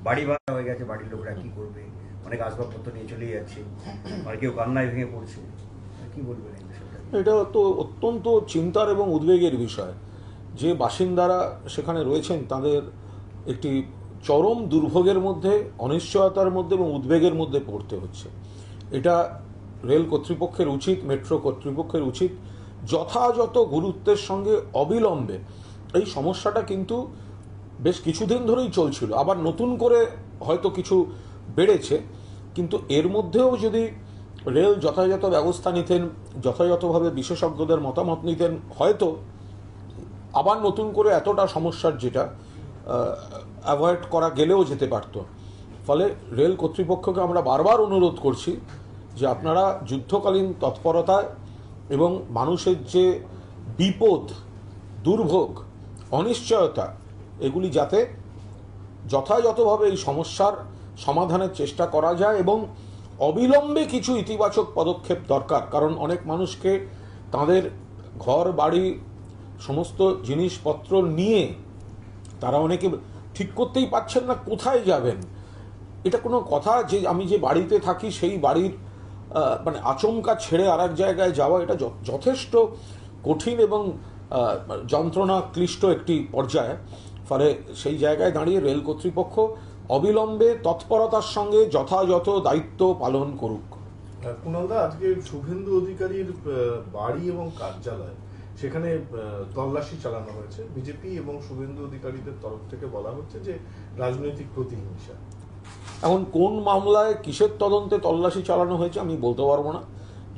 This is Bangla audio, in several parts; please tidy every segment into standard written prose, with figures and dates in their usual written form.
বাড়ি ভাড়া হয়ে গেছে, বাড়ির লোকরা কি করবে, অনেক আসবাবপত্র নিয়ে চলে যাচ্ছে, আর কেউ কান্নায় ভেঙে পড়ছে, কি বলবেন এই বিষয়টা? এটা তো অত্যন্ত চিন্তার এবং উদ্বেগের বিষয়। যে বাসিন্দারা সেখানে রয়েছেন তাদের একটি চরম দুর্ভোগের মধ্যে, অনিশ্চয়তার মধ্যে এবং উদ্বেগের মধ্যে পড়তে হচ্ছে। এটা রেল কর্তৃপক্ষের উচিত, মেট্রো কর্তৃপক্ষের উচিত যথাযথ গুরুত্বের সঙ্গে অবিলম্বে, এই সমস্যাটা কিন্তু বেশ কিছুদিন ধরেই চলছিল, আবার নতুন করে হয়তো কিছু বেড়েছে, কিন্তু এর মধ্যেও যদি রেল যথাযথ ব্যবস্থা নিতেন, যথাযথভাবে বিশেষজ্ঞদের মতামত নিতেন, হয়তো আবার নতুন করে এতটা সমস্যার যেটা অ্যাভয়েড করা গেলেও যেতে পারত। ফলে রেল কর্তৃপক্ষকে আমরা বারবার অনুরোধ করছি যে আপনারা যুদ্ধকালীন তৎপরতায় এবং মানুষের যে বিপদ, দুর্ভোগ, অনিশ্চয়তা, এগুলি যাতে যথাযথভাবে এই সমস্যার সমাধানের চেষ্টা করা যায় এবং অবিলম্বে কিছু ইতিবাচক পদক্ষেপ দরকার। কারণ অনেক মানুষকে তাদের ঘর বাড়ি সমস্ত জিনিসপত্র নিয়ে তারা অনেকে ঠিক করতেই পারছেন না কোথায় যাবেন। এটা কোনো কথা যে আমি যে বাড়িতে থাকি সেই বাড়ির মানে আচমকা ছেড়ে আর এক জায়গায় যাওয়া, এটা যথেষ্ট কঠিন এবং যন্ত্রণা ক্লিষ্ট একটি পর্যায়। ফলে সেই জায়গায় দাঁড়িয়ে রেল কর্তৃপক্ষ অবিলম্বে তৎপরতার সঙ্গে যথাযথ দায়িত্ব পালন করুক। কুণালদা, আজকে শুভেন্দু অধিকারীর বাড়ি এবং কার্যালয় সেখানে তল্লাশি চালানো হয়েছে। বিজেপি এবং শুভেন্দু অধিকারীদের তরফ থেকে বলা হচ্ছে যে রাজনৈতিক প্রতিহিংসা। এখন কোন মামলায় কিসের তদন্তে তল্লাশি চালানো হয়েছে আমি বলতে পারবো না।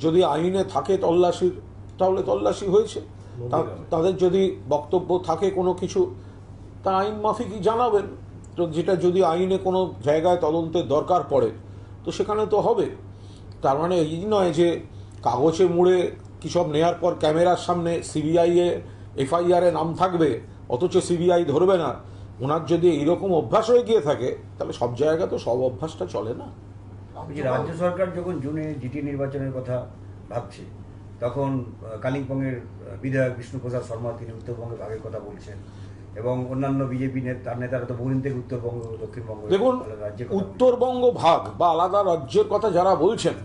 যদি আইনে থাকে তল্লাশির, তাহলে তল্লাশি হয়েছে। তাদের যদি বক্তব্য থাকে কোনো কিছু, তা আইন মাফিকই জানাবেন। তো যেটা যদি আইনে কোনো জায়গায় তদন্তের দরকার পড়ে তো সেখানে তো হবে। তার মানে এই নয় যে কাগজে মুড়ে কী সব নেয়ার পর ক্যামেরার সামনে সিবিআইয়ে এফআইআরে নাম থাকবে, অথচ সিবিআই ধরবে না। ওনার যদি এইরকম অভ্যাস হয়ে গিয়ে থাকে তাহলে সব জায়গায় তো সব অভ্যাসটা চলে না। রাজ্য সরকার যখন জুনে জিটি নির্বাচনের কথা ভাবছে, তখন কালিম্পংয়ের বিধায়ক বিষ্ণুপ্রসাদ শর্মা তিনি উত্তরবঙ্গে ভাগের কথা বলছেন, এবং অন্যান্য বিজেপি নেতারা তো বহুদিন থেকে উত্তরবঙ্গ দক্ষিণবঙ্গ। দেখুন, উত্তরবঙ্গ ভাগ বা আলাদা রাজ্যের কথা যারা বলছেন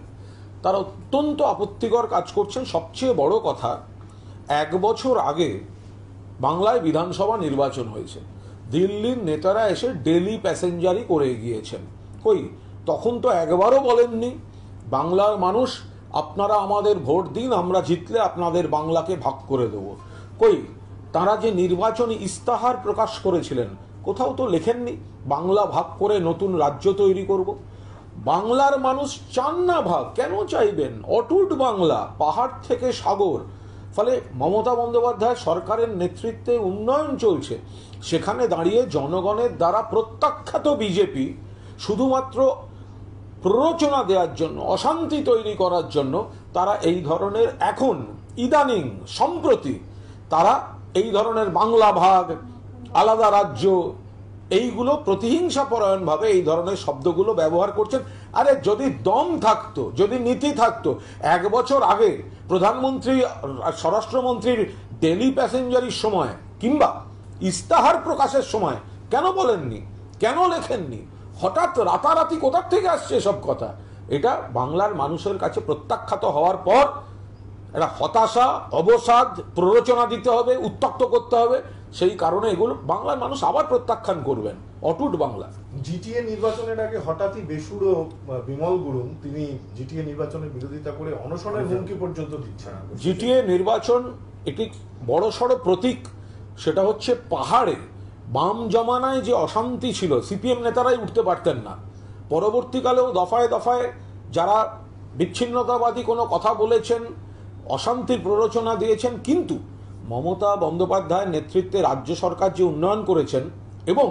তারা অত্যন্ত আপত্তিকর কাজ করছেন। সবচেয়ে বড় কথা, 1 বছর আগে বাংলায় বিধানসভা নির্বাচন হয়েছে, দিল্লির নেতারা এসে ডেলি প্যাসেঞ্জারি করে গিয়েছেন। কই, তখন তো একবারও বলেননি বাংলার মানুষ আপনারা আমাদের ভোট দিন, আমরা জিতলে আপনাদের বাংলাকে ভাগ করে দেব। কই, তারা যে নির্বাচনী ইস্তাহার প্রকাশ করেছিলেন কোথাও তো লেখেননি বাংলা ভাগ করে নতুন রাজ্য তৈরি করব। বাংলার মানুষ চান না ভাগ, কেন চাইবেন? অটুট বাংলা, পাহাড় থেকে সাগর। ফলে মমতা বন্দ্যোপাধ্যায় সরকারের নেতৃত্বে উন্নয়ন চলছে, সেখানে দাঁড়িয়ে জনগণের দ্বারা প্রত্যাখ্যাত বিজেপি শুধুমাত্র প্ররোচনা দেওয়ার জন্য, অশান্তি তৈরি করার জন্য তারা এই ধরনের, এখন ইদানিং সম্প্রতি তারা এই ধরনের বাংলা ভাগ, আলাদা রাজ্য, এইগুলো প্রতিহিংসা পরায়ণভাবে এই ধরনের শব্দগুলো ব্যবহার করছেন। আরে যদি দম থাকতো, যদি নীতি থাকতো, 1 বছর আগে প্রধানমন্ত্রী, স্বরাষ্ট্রমন্ত্রীর ডেলি প্যাসেঞ্জারির সময় কিংবা ইস্তাহার প্রকাশের সময় কেন বলেননি, কেন লেখেননি? হঠাৎ রাতারাতি কোথার থেকে আসছে সব কথা? এটা বাংলার মানুষের কাছে প্রত্যাখ্যাত হওয়ার পর একটা হতাশা, অবসাদ, প্ররোচনা দিতে হবে, উত্তক্ত করতে হবে। সেই কারণে এগুলো বাংলার মানুষ আবার প্রত্যাখ্যান করবেন। অটুট বাংলা। জিটিএ নির্বাচনের আগে হঠাৎই বেসুরো বিমল গুরুং তিনি জিটিএ নির্বাচনের বিরোধিতা করে অনশনের হুমকি পর্যন্ত দিচ্ছেন। জিটিএ নির্বাচন একটি বড়সড় প্রতীক। সেটা হচ্ছে পাহাড়ে বাম জমানায় যে অশান্তি ছিল, সিপিএম নেতারাই উঠতে পারতেন না। পরবর্তীকালেও দফায় দফায় যারা বিচ্ছিন্নতাবাদী কোনো কথা বলেছেন, অশান্তির প্ররোচনা দিয়েছেন, কিন্তু মমতা বন্দ্যোপাধ্যায়ের নেতৃত্বে রাজ্য সরকার যে উন্নয়ন করেছেন, এবং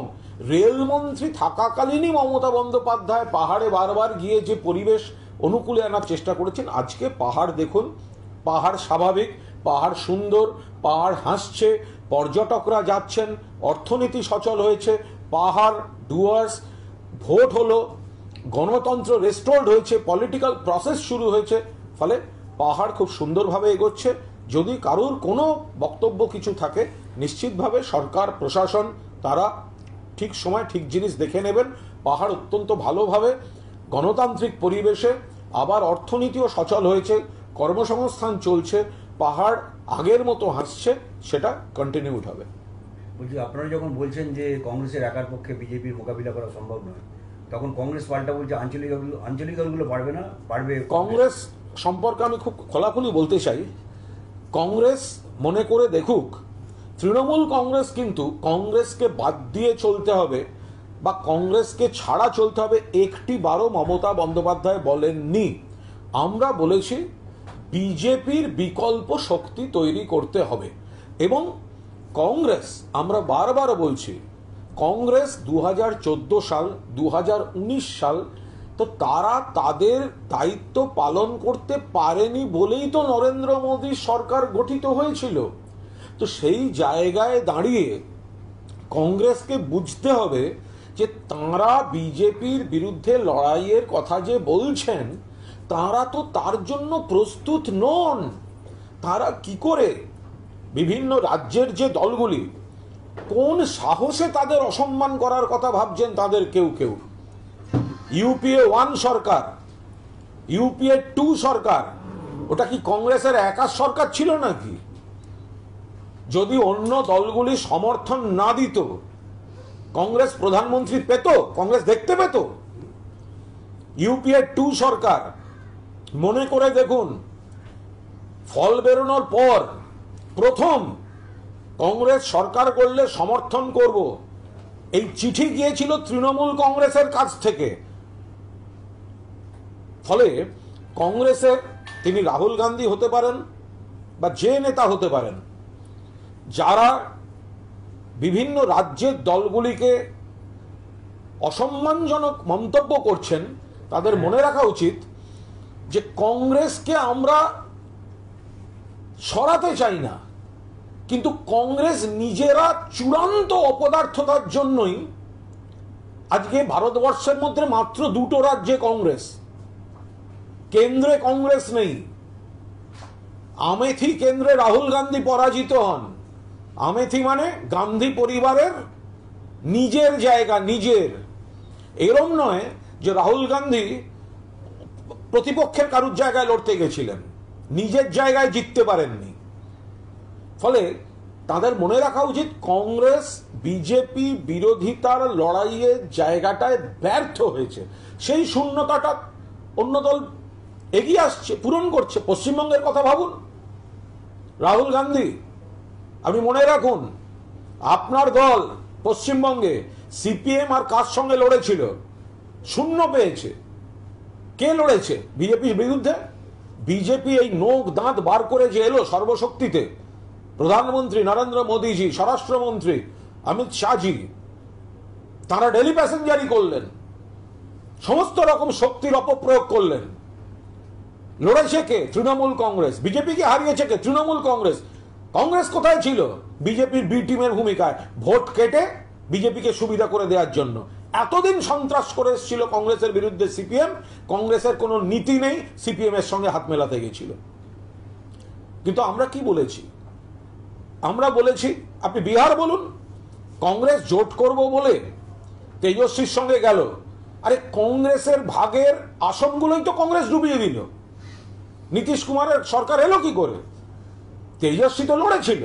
রেলমন্ত্রী থাকাকালীনই মমতা বন্দ্যোপাধ্যায় পাহাড়ে বারবার গিয়ে যে পরিবেশ অনুকূলে আনার চেষ্টা করেছেন, আজকে পাহাড় দেখুন, পাহাড় স্বাভাবিক, পাহাড় সুন্দর, পাহাড় হাসছে, পর্যটকরা যাচ্ছেন, অর্থনীতি সচল হয়েছে, পাহাড় ডুয়ার্স, ভোট হলো, গণতন্ত্র রেস্টোর্ড হয়েছে, পলিটিক্যাল প্রসেস শুরু হয়েছে। ফলে পাহাড় খুব সুন্দরভাবে এগোচ্ছে। যদি কারোর কোনো বক্তব্য কিছু থাকে, নিশ্চিতভাবে সরকার প্রশাসন তারা ঠিক সময় ঠিক জিনিস দেখে নেবেন, পাহাড় অত্যন্ত ভালোভাবে গণতান্ত্রিক পরিবেশে আবার অর্থনীতিও সচল হয়েছে, কর্মসংস্থান চলছে, পাহাড় আগের মতো হাসছে, সেটা কন্টিনিউড হবে। বলছি, আপনারা যখন বলছেন যে কংগ্রেসের একার পক্ষে বিজেপির মোকাবিলা করা সম্ভব নয়, তখন কংগ্রেস পাল্টা বলছে আঞ্চলিক দলগুলো পারবে না, পারবে কংগ্রেস সম্পর্কে আমি খুব খোলাখুলি বলতে চাই, কংগ্রেস মনে করে দেখুক, তৃণমূল কংগ্রেস কিন্তু কংগ্রেসকে বাদ দিয়ে চলতে হবে বা কংগ্রেসকে ছাড়া চলতে হবে একটি বারও মমতা বন্দ্যোপাধ্যায় বলেননি। আমরা বলেছি বিজেপির বিকল্প শক্তি তৈরি করতে হবে এবং কংগ্রেস, আমরা বারবার বলছি, কংগ্রেস 2014 সাল 2019 সাল তো তারা তাদের দায়িত্ব পালন করতে পারেনি বলেই তো নরেন্দ্র মোদী সরকার গঠিত হয়েছিল। তো সেই জায়গায় দাঁড়িয়ে কংগ্রেসকে বুঝতে হবে যে তাঁরা বিজেপির বিরুদ্ধে লড়াইয়ের কথা যে বলছেন, তাঁরা তো তার জন্য প্রস্তুত নন। তারা কি করে বিভিন্ন রাজ্যের যে দলগুলি, কোন সাহসে তাদের অসম্মান করার কথা ভাবছেন তাদের কেউ কেউ। ইউপিএ 1 সরকার, ইউপিএ 2 সরকার, ওটা কি কংগ্রেসের একার সরকার ছিল নাকি? যদি অন্য দলগুলি সমর্থন না দিত, কংগ্রেস প্রধানমন্ত্রী পেত, কংগ্রেস দেখতে পেত? ইউপিএ 2 সরকার, মনে করে দেখুন, ফল বেরোনোর পর প্রথম কংগ্রেস সরকার করলে সমর্থন করব এই চিঠি গিয়েছিল তৃণমূল কংগ্রেসের কাছ থেকে। ফলে কংগ্রেসের, তিনি রাহুল গান্ধী হতে পারেন বা যে নেতা হতে পারেন, যারা বিভিন্ন রাজ্যের দলগুলিকে অসম্মানজনক মন্তব্য করছেন, তাদের মনে রাখা উচিত যে কংগ্রেসকে আমরা সরাতে চাই না, কিন্তু কংগ্রেস নিজেরা চূড়ান্ত অপদার্থতার জন্যই আজকে ভারতবর্ষের মধ্যে মাত্র 2টো রাজ্যে কংগ্রেস, কেন্দ্রে কংগ্রেস নেই। আমেথি কেন্দ্রে রাহুল গান্ধী পরাজিত হন। আমেথি মানে গান্ধী পরিবারের নিজের জায়গা, নিজের। এরম নয় যে রাহুল গান্ধী প্রতিপক্ষের কারুর জায়গায় লড়তে গেছিলেন, নিজের জায়গায় জিততে পারেননি। ফলে তাদের মনে রাখা উচিত কংগ্রেস বিজেপি বিরোধিতার লড়াইয়ের জায়গাটায় ব্যর্থ হয়েছে। সেই শূন্যতাটা অন্য দল এগিয়ে আসছে, পূরণ করছে। পশ্চিমবঙ্গের কথা ভাবুন, রাহুল গান্ধী, আপনি মনে রাখুন, আপনার দল পশ্চিমবঙ্গে সিপিএম আর কার সঙ্গে লড়েছিল? শূন্য পেয়েছে। কে লড়েছে বিজেপির বিরুদ্ধে? বিজেপি এই নোক দাঁত বার করে যে এলো সর্বশক্তিতে, প্রধানমন্ত্রী নরেন্দ্র মোদীজি, স্বরাষ্ট্রমন্ত্রী অমিত শাহজি, তারা ডেলি প্যাসেঞ্জারি করলেন, সমস্ত রকম শক্তির অপপ্রয়োগ করলেন। লড়েছে কে? তৃণমূল কংগ্রেস। বিজেপিকে হারিয়েছে কে? তৃণমূল কংগ্রেস। কংগ্রেস কোথায় ছিল? বিজেপির বি টিমের ভূমিকায়, ভোট কেটে বিজেপিকে সুবিধা করে দেওয়ার জন্য। এতদিন সন্ত্রাস করে এসেছিল কংগ্রেসের বিরুদ্ধে সিপিএম, কংগ্রেসের কোনো নীতি নেই, সিপিএম এর সঙ্গে হাত মেলাতে গেছিল। কিন্তু আমরা কি বলেছি? আমরা বলেছি, আপনি বিহার বলুন, কংগ্রেস জোট করব বলে তেজস্বীর সঙ্গে গেল। আরে কংগ্রেসের ভাগের আসনগুলোই তো কংগ্রেস ডুবিয়ে দিল। নীতিশ কুমারের সরকার এলো কি করে? তেজস্বী তো লড়েছিল।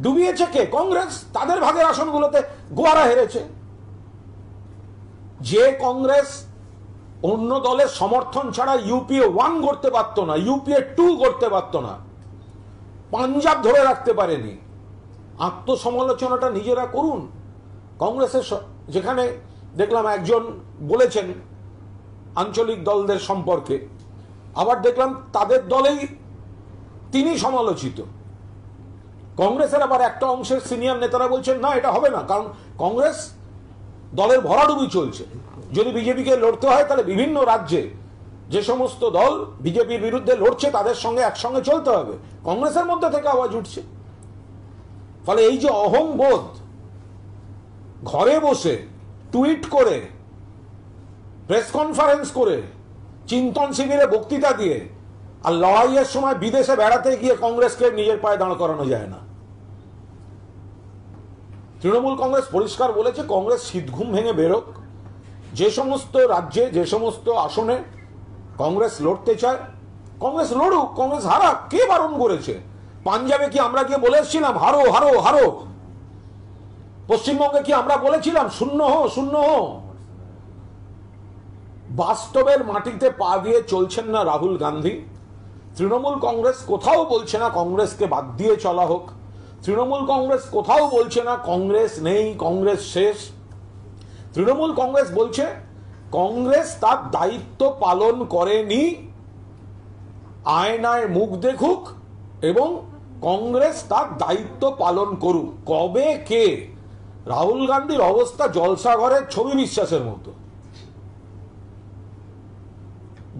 ডুবিয়েছে কে? কংগ্রেস। তাদের ভাগের আসনগুলোতে গোয়ারা হেরেছে। যে কংগ্রেস অন্য দলের সমর্থন ছাড়া ইউপিএ 1 করতে পারত না, ইউপিএ 2 করতে পারত না, পাঞ্জাব ধরে রাখতে পারেনি, আত্মসমালোচনাটা নিজেরা করুন। কংগ্রেসের যেখানে দেখলাম একজন বলেছেন আঞ্চলিক দলদের সম্পর্কে, আবার দেখলাম তাদের দলেই তিনি সমালোচিত। কংগ্রেসের আবার একটা অংশের সিনিয়র নেতারা বলছেন না, এটা হবে না, কারণ কংগ্রেস দলের ভরাডুবি চলছে। যদি বিজেপিকে লড়তে হয় তাহলে বিভিন্ন রাজ্যে যে সমস্ত দল বিজেপির বিরুদ্ধে লড়ছে তাদের সঙ্গে একসঙ্গে চলতে হবে। কংগ্রেসের মধ্যে থেকে আওয়াজ উঠছে। ফলে এই যে অহংবোধ, ঘরে বসে টুইট করে, প্রেস কনফারেন্স করে, চিন্তন শিবিরে বক্তৃতা দিয়ে, আর লড়াইয়ের সময় বিদেশে বেড়াতে গিয়ে কংগ্রেসকে নিজের পায়ে দাঁড় করানো যায় না। তৃণমূল কংগ্রেস পরিষ্কার বলেছে কংগ্রেস শীতঘুম ভেঙে বেরোক, যে সমস্ত রাজ্যে যে সমস্ত আসনে কংগ্রেস লড়তে চায় কংগ্রেস লড়ুক, কংগ্রেস হারাক, কে বারণ করেছে? পাঞ্জাবে কি আমরা গিয়ে বলে এসেছিলাম হারো হারো হারো? পশ্চিমবঙ্গে কি আমরা বলেছিলাম শূন্য হো শূন্য হো? বাস্তবের মাটিতে পা দিয়ে চলছেন না রাহুল গান্ধী। তৃণমূল কংগ্রেস কোথাও বলছে না কংগ্রেসকে বাদ দিয়ে চলা হোক। তৃণমূল কংগ্রেস কোথাও বলছে না কংগ্রেস নেই, কংগ্রেস শেষ। তৃণমূল কংগ্রেস বলছে কংগ্রেস তার দায়িত্ব পালন করেনি, আয়নায় মুখ দেখুক এবং কংগ্রেস তার দায়িত্ব পালন করুক। কবে কে? রাহুল গান্ধীর অবস্থা জলসাঘরের ছবি বিশ্বাসের মতো।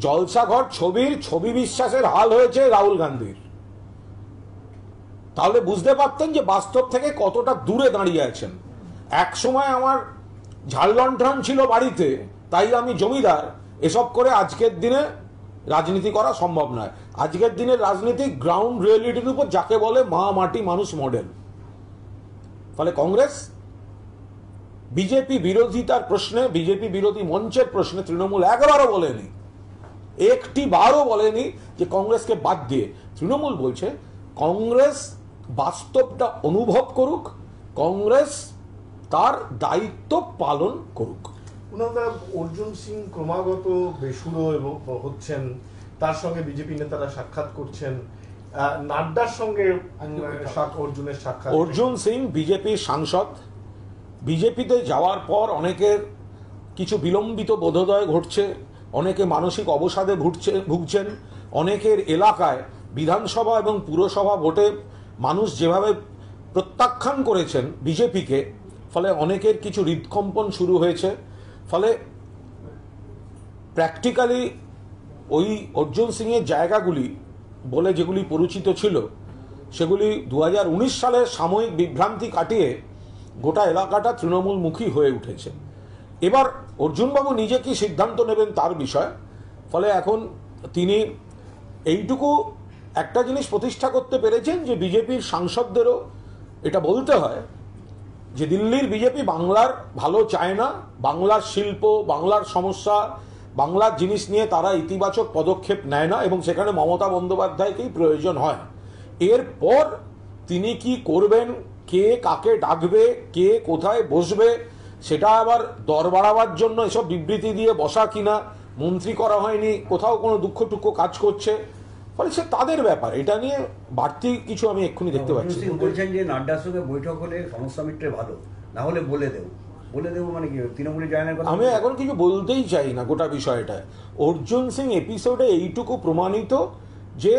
জলসাঘর ছবির ছবি বিশ্বাসের হাল হয়েছে রাহুল গান্ধীর। তাহলে বুঝতে পারতেন যে বাস্তব থেকে কতটা দূরে দাঁড়িয়ে আছেন। এক সময় আমার ঝাড়লণ্ঠন ছিল বাড়িতে, তাই আমি জমিদার, এসব করে আজকের দিনে রাজনীতি করা সম্ভব নয়। আজকের দিনের রাজনীতি গ্রাউন্ড রিয়েলিটির উপর, যাকে বলে মা মাটি মানুষ মডেল। ফলে কংগ্রেস বিজেপি বিরোধিতার প্রশ্নে, বিজেপি বিরোধী মঞ্চের প্রশ্নে তৃণমূল একবারও বলেনি, একটি বারও বলেনি যে কংগ্রেসকে বাদ দিয়ে। তৃণমূল বলছে কংগ্রেস বাস্তবটা অনুভব করুক, কংগ্রেস তার দায়িত্ব পালন করুক। ওনারা অর্জুন সিং ক্রমাগত বেসুরো এবং হচ্ছেন, তার সঙ্গে বিজেপি নেতারা সাক্ষাৎ করছেন, নাড্ডার সঙ্গে অর্জুনের সাক্ষাৎ। অর্জুন সিং বিজেপির সাংসদ। বিজেপিতে যাওয়ার পর অনেকের কিছু বিলম্বিত বোধোদয় ঘটছে, অনেকে মানসিক অবসাদে ভুগছেন। অনেকের এলাকায় বিধানসভা এবং পুরসভা ভোটে মানুষ যেভাবে প্রত্যাখ্যান করেছেন বিজেপিকে, ফলে অনেকের কিছু হৃদকম্পন শুরু হয়েছে। ফলে প্র্যাকটিক্যালি ওই অর্জুন সিংয়ের জায়গাগুলি বলে যেগুলি পরিচিত ছিল, সেগুলি 2019 সালের সাময়িক বিভ্রান্তি কাটিয়ে গোটা এলাকাটা তৃণমূলমুখী হয়ে উঠেছে। এবার অর্জুনবাবু নিজে কি সিদ্ধান্ত নেবেন তার বিষয়। ফলে এখন তিনি এইটুকু একটা জিনিস প্রতিষ্ঠা করতে পেরেছেন যে বিজেপির সাংসদদেরও এটা বলতে হয় যে দিল্লির বিজেপি বাংলার ভালো চায় না, বাংলার শিল্প, বাংলার সমস্যা, বাংলার জিনিস নিয়ে তারা ইতিবাচক পদক্ষেপ নেয় না এবং সেখানে মমতা বন্দ্যোপাধ্যায়কেই প্রয়োজন হয়। এরপর তিনি কি করবেন, কে কাকে ডাকবে, কে কোথায় বসবে, সেটা আবার দর বাড়াবার জন্য এসব বিবৃতি দিয়ে বসা কিনা, মন্ত্রী করা হয়নি, কোথাও কোনো দুঃখ টুক্ষ কাজ করছে, ফলে সে তাদের ব্যাপার। এটা নিয়ে বাড়তি কিছু আমি এক্ষুনি দেখতে পাচ্ছি। বলছেন যে নাড্ডার সঙ্গে বৈঠক হলে সমস্যা মিটলে ভালো, না হলে বলে দেবো। বলে দেবো মানে কি তৃণমূলে যায় না? আমি এখন কিছু বলতেই চাই না গোটা বিষয়টা। অর্জুন সিং এপিসোডে এইটুকু প্রমাণিত যে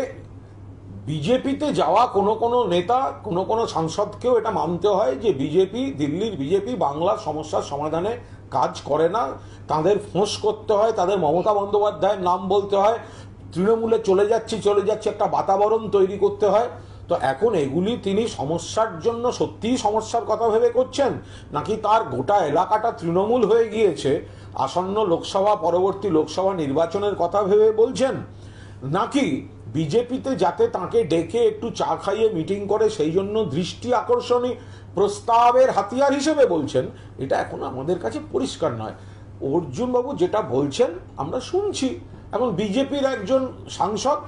বিজেপিতে যাওয়া কোনো কোনো নেতা, কোনো কোনো সাংসদকেও এটা মানতে হয় যে বিজেপি, দিল্লির বিজেপি বাংলার সমস্যার সমাধানে কাজ করে না। তাদের ফোঁস করতে হয়, তাদের মমতা বন্দ্যোপাধ্যায়ের নাম বলতে হয়, তৃণমূলে চলে যাচ্ছে একটা বাতাবরণ তৈরি করতে হয়। তো এখন এগুলি তিনি সমস্যার জন্য সত্যিই সমস্যার কথা ভেবে করছেন, নাকি তার গোটা এলাকাটা তৃণমূল হয়ে গিয়েছে আসন্ন লোকসভা, পরবর্তী লোকসভা নির্বাচনের কথা ভেবে বলছেন, নাকি বিজেপিতে যাতে তাকে ডেকে একটু চা খাইয়ে মিটিং করে সেই জন্য দৃষ্টি আকর্ষণী প্রস্তাবের হাতিয়ার হিসেবে বলছেন, এটা এখন আমাদের কাছে পরিষ্কার নয়। অর্জুনবাবু যেটা বলছেন আমরা শুনছি। এখন বিজেপির একজন সাংসদ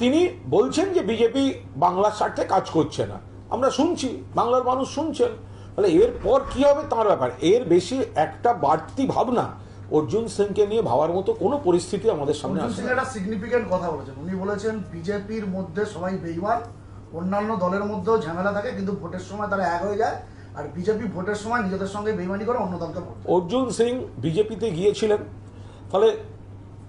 তিনি বলছেন যে বিজেপি বাংলার স্বার্থে কাজ করছে না, আমরা শুনছি, বাংলার মানুষ শুনছেন। তাহলে এরপর কি হবে তার ব্যাপার। এর বেশি একটা বাড়তি ভাবনা অর্জুন সিংকে নিয়ে ভাবার মতো কোনো পরিস্থিতি আমাদের সামনে আসে। একটা সিগনিফিক্যান্ট কথা বলেছেন, উনি বলেছেন বিজেপির মধ্যে সবাই বেঈমান, অন্যান্য দলের মধ্যেও ঝামেলা থাকে, কিন্তু ভোটের সময় তারা এক হয়ে যায়, আর বিজেপি ভোটের সময় নিজেদের সঙ্গে বেঈমানি করে অন্য দলকে ভোট। অর্জুন সিং বিজেপিতে গিয়েছিলেন, ফলে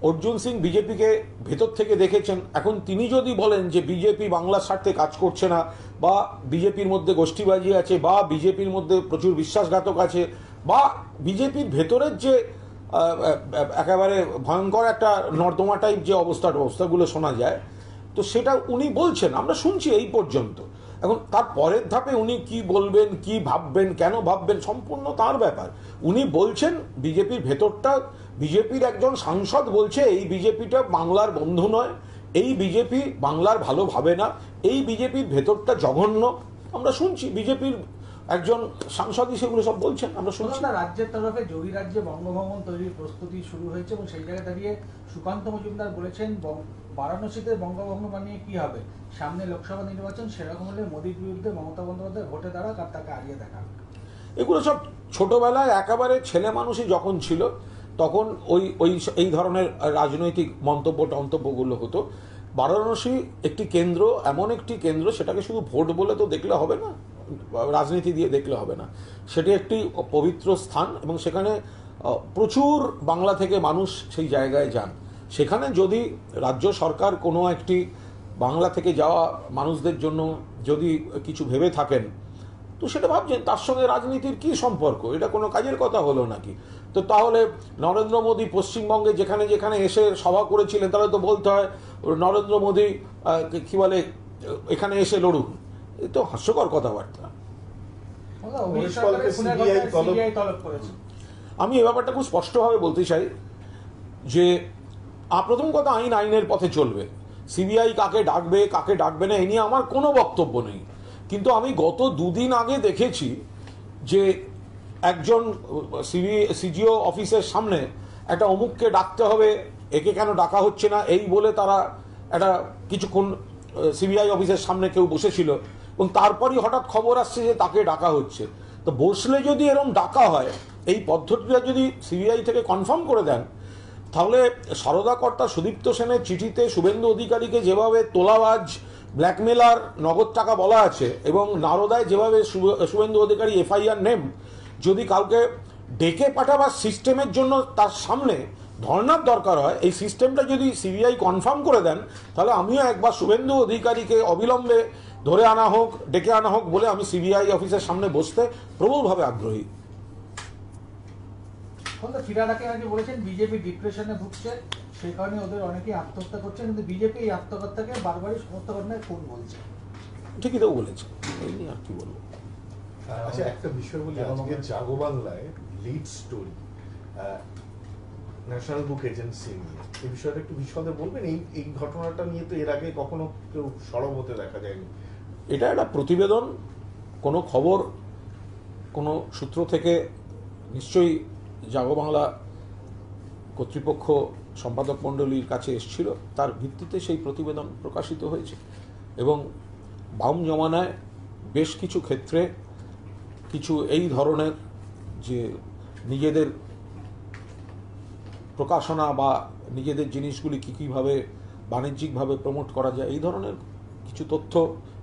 অর্জুন সিং বিজেপিকে ভেতর থেকে দেখেছেন। এখন তিনি যদি বলেন যে বিজেপি বাংলার স্বার্থে কাজ করছে না, বা বিজেপির মধ্যে গোষ্ঠীবাজি আছে, বা বিজেপির মধ্যে প্রচুর বিশ্বাসঘাতক আছে, বা বিজেপির ভেতরের যে একেবারে ভয়ঙ্কর একটা নর্দমা টাইপ যে অবস্থাগুলো শোনা যায়, তো সেটা উনি বলছেন, আমরা শুনছি এই পর্যন্ত। এখন তার পরের ধাপে উনি কি বলবেন, কি ভাববেন, কেন ভাববেন, সম্পূর্ণ তার ব্যাপার। উনি বলছেন বিজেপির ভেতরটা, বিজেপির একজন সাংসদ বলছে এই বিজেপিটা বাংলার বন্ধু নয়, এই বিজেপি বাংলার ভালো ভাবে না, এই বিজেপির ভেতরটা জঘন্য। আমরা শুনছি বিজেপির একজন সাংসদই সেগুলো সব বলছেন, আমরা শুনছি। কলকাতা রাজ্যের তরফে যোগী রাজ্যে বঙ্গভবন তৈরির প্রস্তুতি শুরু হয়েছে এবং সেই জায়গায় দাঁড়িয়ে সুকান্ত মজুমদার বলেছেন বারাণসীতে বঙ্গভঙ্গ বানিয়ে কি হবে, সামনে লোকসভা নির্বাচন, সেরকম হলে মোদীর বিরুদ্ধে মমতা বন্দ্যোপাধ্যায় ভোটে দাঁড়াক আর তাকে হারিয়ে দেখাক। এগুলো সব ছোটবেলায় একেবারে ছেলে মানুষই যখন ছিল তখন এই ধরনের রাজনৈতিক মন্তব্যগুলো হতো। বারাণসী একটি কেন্দ্র, এমন একটি কেন্দ্র, সেটাকে শুধু ভোট বলে তো দেখলে হবে না, রাজনীতি দিয়ে দেখলে হবে না। সেটি একটি পবিত্র স্থান এবং সেখানে প্রচুর বাংলা থেকে মানুষ সেই জায়গায় যান। সেখানে যদি রাজ্য সরকার কোনো একটি বাংলা থেকে যাওয়া মানুষদের জন্য যদি কিছু ভেবে থাকেন, তো সেটা ভাবছেন তার সঙ্গে রাজনীতির কি সম্পর্ক, এটা কোনো কাজের কথা হলো নাকি? তো তাহলে নরেন্দ্র মোদী পশ্চিমবঙ্গে যেখানে যেখানে এসে সভা করেছিলেন তাহলে তো বলতে হয় নরেন্দ্র মোদী কি বলে এখানে এসে লড়ুন, এ তো হাস্যকর কথাবার্তা। আমি এ ব্যাপারটা খুব স্পষ্টভাবে বলতে চাই যে প্রথম কথা, আইনের পথে চলবে। সিবিআই কাকে ডাকবে না এ নিয়ে আমার কোনো বক্তব্য নেই, কিন্তু আমি গত দুদিন আগে দেখেছি যে একজন সিজিও অফিসের সামনে একটা অমুককে ডাকতে হবে, একে কেন ডাকা হচ্ছে না, এই বলে তারা একটা কিছুক্ষণ সিবিআই অফিসের সামনে কেউ বসেছিল এবং তারপরই হঠাৎ খবর আসছে যে তাকে ডাকা হচ্ছে। তো বসলে যদি এরকম ডাকা হয়, এই পদ্ধতিটা যদি সিবিআই থেকে কনফার্ম করে দেন, তাহলে সারদা কর্তা সুদীপ্ত সেনের চিঠিতে শুভেন্দু অধিকারীকে যেভাবে তোলাবাজ, ব্ল্যাকমেলার, নগদ টাকা বলা আছে এবং নারদায় যেভাবে শুভেন্দু অধিকারী এফআইআর নেম, যদি কাউকে ডেকে পাঠাবার সিস্টেমের জন্য তার সামনে ধর্নার দরকার হয়, এই সিস্টেমটা যদি সিবিআই কনফার্ম করে দেন, তাহলে আমিও একবার শুভেন্দু অধিকারীকে অবিলম্বে ধরে আনা হোক, ডেকে আনা হোক বলে আমি সিবিআই অফিসের সামনে বসতে প্রবলভাবে আগ্রহী। ফিরহাদ হাকিম আজকে বলেছেন বিজেপি ডিপ্রেশনে ভুগছে, সেই কারণে ওদের অনেকেই আত্মহত্যা করছে, কিন্তু বিজেপি এই আত্মহত্যাকে বারবারই সমর্থন করে কোন বলছে। ঠিকই তো বলেছে, এই নিয়ে আর কি বলবো। আচ্ছা, একটা বিষয় বলি, আজকে জাগো বাংলায় লিড স্টোরি ন্যাশনাল বুক এজেন্সি নিয়ে, এই বিষয়টা একটু বিশদে বলবেন? এই ঘটনাটা নিয়ে তো এর আগে কখনো কেউ সরব হতে দেখা যায়নি। এটা একটা প্রতিবেদন, কোনো খবর কোনো সূত্র থেকে নিশ্চয়ই জাগো বাংলা কর্তৃপক্ষ সম্পাদক মণ্ডলীর কাছে এসেছিল, তার ভিত্তিতে সেই প্রতিবেদন প্রকাশিত হয়েছে। এবং বাম জমানায় বেশ কিছু ক্ষেত্রে কিছু এই ধরনের যে নিজেদের প্রকাশনা বা নিজেদের জিনিসগুলি কীভাবে বাণিজ্যিকভাবে প্রমোট করা যায়, এই ধরনের কিছু তথ্য,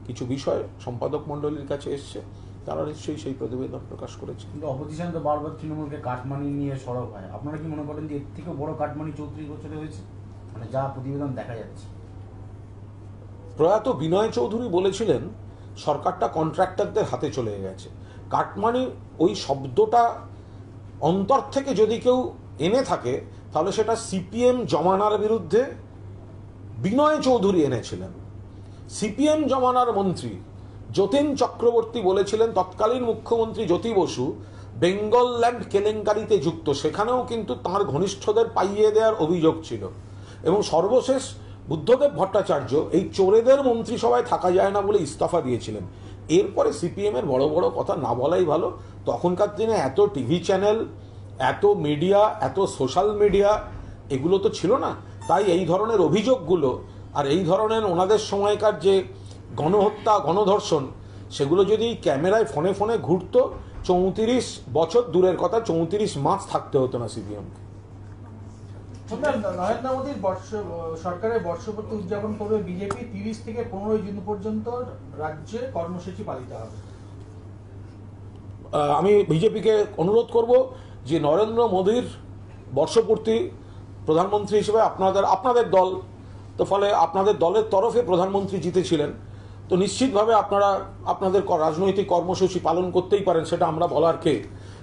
কিছু বিষয় সম্পাদক মণ্ডলীর কাছে এসছে, তারা নিশ্চয়ই সেই প্রতিবেদন প্রকাশ করেছে। কিন্তু অপোজিশন তো বারবার তৃণমূলকে কাটমানি নিয়ে সরব হয়, আপনারা কি মনে করেন যে এর থেকে বড় কাটমানি 34 বছরে হয়েছে, মানে যা প্রতিবেদন দেখা যাচ্ছে? প্রয়াত বিনয় চৌধুরী বলেছিলেন সরকারটা কন্ট্রাক্টরদের হাতে চলে গেছে। কাটমানি ওই শব্দটা অন্তর থেকে যদি কেউ এনে থাকে তাহলে সেটা সিপিএম জমানার বিরুদ্ধে বিনয় চৌধুরী এনেছিলেন। সিপিএম জমানার মন্ত্রী যতীন চক্রবর্তী বলেছিলেন তৎকালীন মুখ্যমন্ত্রী জ্যোতি বসু বেঙ্গল ল্যান্ড কেলেঙ্কারিতে যুক্ত, সেখানেও কিন্তু তাঁর ঘনিষ্ঠদের পাইয়ে দেওয়ার অভিযোগ ছিল। এবং সর্বশেষ বুদ্ধদেব ভট্টাচার্য এই চোরেদের মন্ত্রিসভায় থাকা যায় না বলে ইস্তফা দিয়েছিলেন। এরপরে সিপিএমের বড় বড় কথা না বলাই ভালো। তখনকার দিনে এত টিভি চ্যানেল, এত মিডিয়া, এত সোশ্যাল মিডিয়া এগুলো তো ছিল না, তাই এই ধরনের অভিযোগগুলো আর এই ধরনের ওনাদের সময়কার যে গণহত্যা, গণধর্ষণ, সেগুলো যদি ক্যামেরায় ফোনে ফোনে ঘুরতো, 34 বছর দূরের কথা, 34 মাস থাকতে হতো না সিপিএমকে। নরেন্দ্র মোদীর সরকারের বর্ষপূর্তি উদযাপন করবে বিজেপি, 30 থেকে 15 জুন পর্যন্ত রাজ্যে কর্মসূচি পালিত হবে। আমি বিজেপিকে অনুরোধ করব যে নরেন্দ্র মোদীর বর্ষপূর্তি, প্রধানমন্ত্রী হিসেবে আপনাদের দল তো, ফলে আপনাদের দলের তরফে প্রধানমন্ত্রী জিতেছিলেন, তো নিশ্চিতভাবে আপনারা আপনাদের রাজনৈতিক কর্মসূচি পালন করতেই পারেন, সেটা আমরা বলার কে।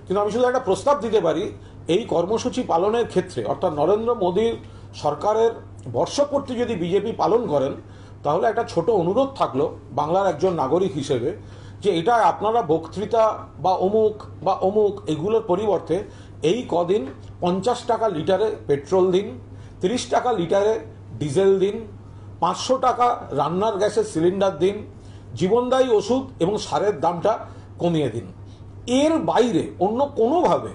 কিন্তু আমি শুধু একটা প্রস্তাব দিতে পারি, এই কর্মসূচি পালনের ক্ষেত্রে অর্থাৎ নরেন্দ্র মোদীর সরকারের বর্ষপূর্তি যদি বিজেপি পালন করেন, তাহলে একটা ছোট অনুরোধ থাকলো বাংলার একজন নাগরিক হিসেবে, যে এটা আপনারা বক্তৃতা বা অমুক এগুলোর পরিবর্তে এই কদিন 50 টাকা লিটারে পেট্রোল দিন, 30 টাকা লিটারে ডিজেল দিন, 500 টাকা রান্নার গ্যাসের সিলিন্ডার দিন, জীবনদায়ী ওষুধ এবং সারের দামটা কমিয়ে দিন। এর বাইরে অন্য কোনোভাবে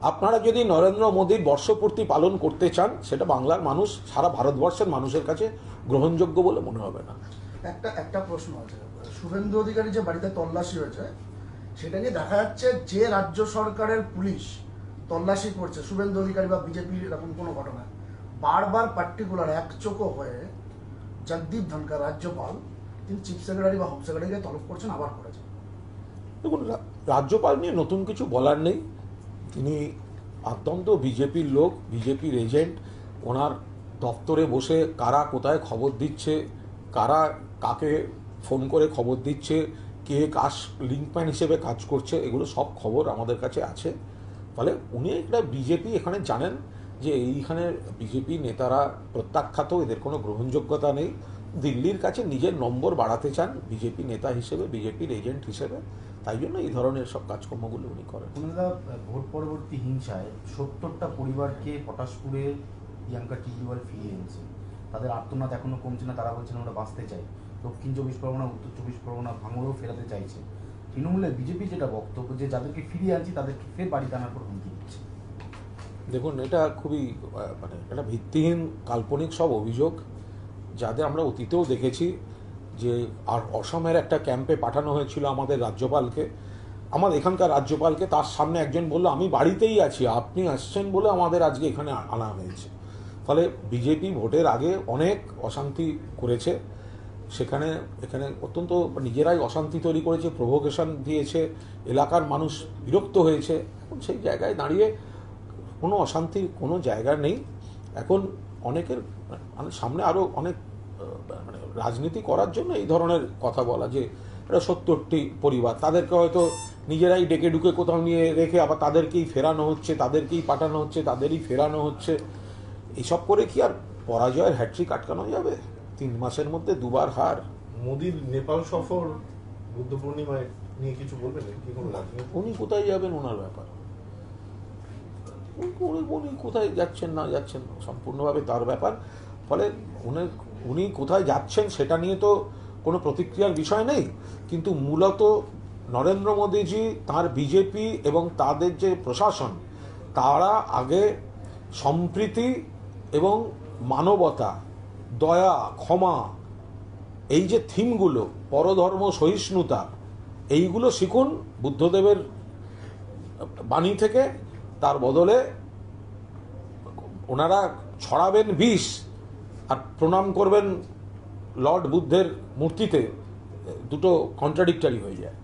আপনারা যদি নরেন্দ্র মোদীর বর্ষপূর্তি পালন করতে চান, সেটা বাংলার মানুষ, সারা ভারতবর্ষের মানুষের কাছে গ্রহণযোগ্য বলে মনে হবে না। একটা প্রশ্ন আছে, শুভেন্দু অধিকারী যে বাড়িতে তল্লাশি হয়েছে সেটা নিয়ে দেখা যাচ্ছে যে রাজ্য সরকারের পুলিশ তল্লাশি করছে শুভেন্দু অধিকারী বা বিজেপির এরকম কোনো ঘটনা, বারবার পার্টিকুলার একচোখো হয়ে জগদীপ ধনখড় রাজ্যপাল তিনি চিফ সেক্রেটারি বা হোম সেক্রেটারিকে তলব করছেন, আবার করেছেন। দেখুন, রাজ্যপাল নিয়ে নতুন কিছু বলার নেই। তিনি অত্যন্ত বিজেপির লোক, বিজেপির এজেন্ট। ওনার দপ্তরে বসে কারা কোথায় খবর দিচ্ছে, কারা কাকে ফোন করে খবর দিচ্ছে, কে কাজ লিঙ্কম্যান হিসেবে কাজ করছে, এগুলো সব খবর আমাদের কাছে আছে। ফলে উনি একটা বিজেপি এখানে জানেন যে এইখানে বিজেপি নেতারা প্রত্যাখ্যাত, এদের কোনো গ্রহণযোগ্যতা নেই। দিল্লির কাছে নিজের নম্বর বাড়াতে চান বিজেপি নেতা হিসেবে, বিজেপির এজেন্ট হিসেবে, তাই জন্য এই ধরনের সব কাজকর্মগুলো উনি করেন। ওনারা ভোট পরবর্তী হিংসায় 70টা পরিবারকে পটাশপুরে প্রিয়াঙ্কা টিকলিওয়াল ফিরিয়ে এনেছে। তাদের আর্তনাদ এখনো কমছে না, তারা বলছেন ওরা বাঁচতে চায়। দক্ষিণ 24 পরগনা, উত্তর 24 পরগনা ভাঙড়েও ফেরাতে চাইছে। তৃণমূলের বিজেপি যেটা বক্তব্য যে যাদেরকে ফিরিয়ে আনছি তাদেরকে ফের বাড়িতে আনার পর হুমকি দিচ্ছে। দেখুন, এটা খুবই এটা ভিত্তিহীন কাল্পনিক সব অভিযোগ, যাদের আমরা অতীতেও দেখেছি যে আর অসমের একটা ক্যাম্পে পাঠানো হয়েছিল আমাদের রাজ্যপালকে, আমাদের এখানকার রাজ্যপালকে। তার সামনে একজন বলল আমি বাড়িতেই আছি, আপনি আসছেন বলে আমাদের আজকে এখানে আনা হয়েছে। ফলে বিজেপি ভোটের আগে অনেক অশান্তি করেছে, এখানে অত্যন্ত নিজেরাই অশান্তি তৈরি করেছে, প্রভোকেশন দিয়েছে, এলাকার মানুষ বিরক্ত হয়েছে। এখন সেই জায়গায় দাঁড়িয়ে কোনো অশান্তির কোনো জায়গা নেই। এখন অনেকের সামনে আরও অনেক রাজনীতি করার জন্য এই ধরনের কথা বলা, যে এটা 70টি পরিবার, তাদেরকে হয়তো নিজেরাই ডেকে ডুকে কোথাও নিয়ে রেখে আবার তাদেরকেই ফেরানো হচ্ছে, তাদেরকেই পাঠানো হচ্ছে, তাদেরই ফেরানো হচ্ছে। এইসব করে কি আর পরাজয়ের হ্যাট্রিক আটকানো যাবে? 3 মাসের মধ্যে 2বার হার। মোদির নেপাল সফর বুদ্ধ পূর্ণিমায় নিয়ে কিছু বলবেন কি? কোনো রাজনীতি উনি কোথায় যাবেন ওনার ব্যাপার, উনি কোথায় যাচ্ছেন না যাচ্ছেন সম্পূর্ণভাবে তার ব্যাপার। ফলে উনি কোথায় যাচ্ছেন সেটা নিয়ে তো কোনো প্রতিক্রিয়ার বিষয় নেই, কিন্তু মূলত নরেন্দ্র মোদীজি, তার বিজেপি এবং তাদের যে প্রশাসন, তারা আগে সম্প্রীতি এবং মানবতা, দয়া, ক্ষমা, এই যে থিমগুলো, পরধর্ম সহিষ্ণুতা, এইগুলো শিখুন বুদ্ধদেবের বাণী থেকে। তার বদলে ওনারা ছড়াবেন বিষ আর প্রণাম করবেন লর্ড বুদ্ধের মূর্তিতে, দুটো কন্ট্রাডিক্টরি হয়ে যায়।